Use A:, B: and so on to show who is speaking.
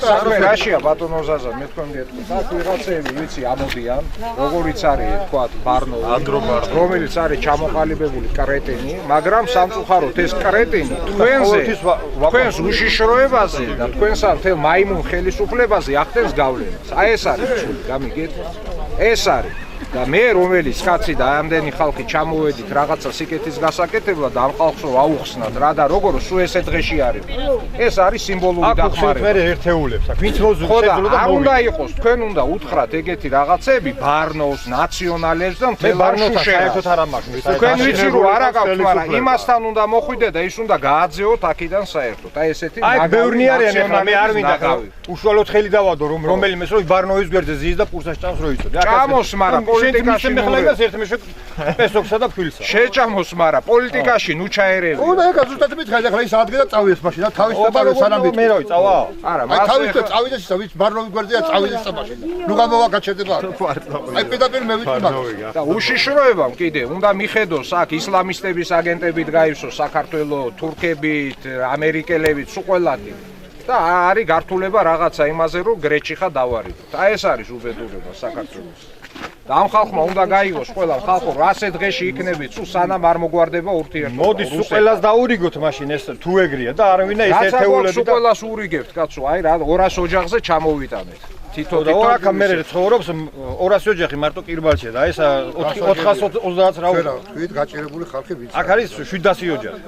A: საქმე რაშია ბატონო ზაზა მე თქვენ გეტყვით აქ ვიღაცები ვიცი ამოდიან როგორიც არის თქვა ბარნოვი რომელიც არის ჩამოყალიბებული კრეტინი მაგრამ სამწუხაროდ ეს კრეტინი თქვენს უშიშროებაზე და თქვენს მთელ მაიმუნ ხელისუფლებაზე ახდენს გავლენას აი ეს არის ცული გამიგეთ ეს არის და მე რომელიც კაცი და ამდენი ხალხი ჩამოვედით რაღაცა სიკეთის გასაკეთებლად და ამ ხალხს აუხსნათ რა და როგორ სულ ესე დღეში არის ეს არის სიმბოლური დახმარება
B: მე ერთეულებს აქ ვინც მოძულს
A: შეძლო და უნდა იყოს თქვენ უნდა უთხრათ ეგეთი რაღაცები ბარნოს ნაციონალებს და მთელ
B: ბარნოთან საერთოდ არ ამაქვს
A: თქვენ ვიცი რომ არა გაქვთ მაგრამ იმასთან უნდა მოხვიდე და ის უნდა გააძეოთ აქიდან საერთოდ აი ესეთი
B: აი ბევრნი არიან ახლა მე არ მინდა უშუალოდ ხელი დავადო რომ რომელიმეს რომ ბარნოვის გვერდზე ზის და პურსას ჭამს რო იწოდე
A: ჭამოს მაგრამ პოლიტიკაში
B: მეხლაებას ერთმე პესოქსა და ფილსა
A: შეჭამოს მაგრამ პოლიტიკაში ნუ ჩაერევი
C: უნდა ეგ ზუსტად მითხარი ახლა ის ადგე და წავიდეს მაშინ და თავის და სანამ
B: მე რა ვიწავა
A: არა
C: აი თავის და წავიდეს ისა ვიც ბარნოვის გვერდზეა წავიდეს და მაშინ ნუ გამოვაკაჩერდება აი პედაპირ მე ვიცი მაგ
A: და უშიშროებამ კიდე უნდა მიხედოს აქ ისლამისტების აგენტებით გაივსოს საქართველოს თურქებით ამერიკელებით სულ ყველანი და არის გართულება რაღაცა იმაზე რომ გრეჩიხა დავარიდოთ აი ეს არის უბედურება საქართველოს და ამ ხალხმა უნდა გაიგოს ყველა ხალხო რასე დღეში იქნებით სულ სანამ არ მოგვარდება ურთიერთობა
B: მოდი სულ ყველას დაურიგოთ მაშინ ეს თუ ეგრეა და არ ვინა ეს ერთეულები
A: და სულ ყველას ურიგებთ კაცო აი რა 200 ოჯახზე ჩამოვიტანეთ თითო
B: და აქ მე ცხოვრობს 200 ოჯახი მარტო კირბალში და ეს 430 რა
C: ვით გაჭირებული ხალხი ვიცი
B: აქ არის 700 ოჯახი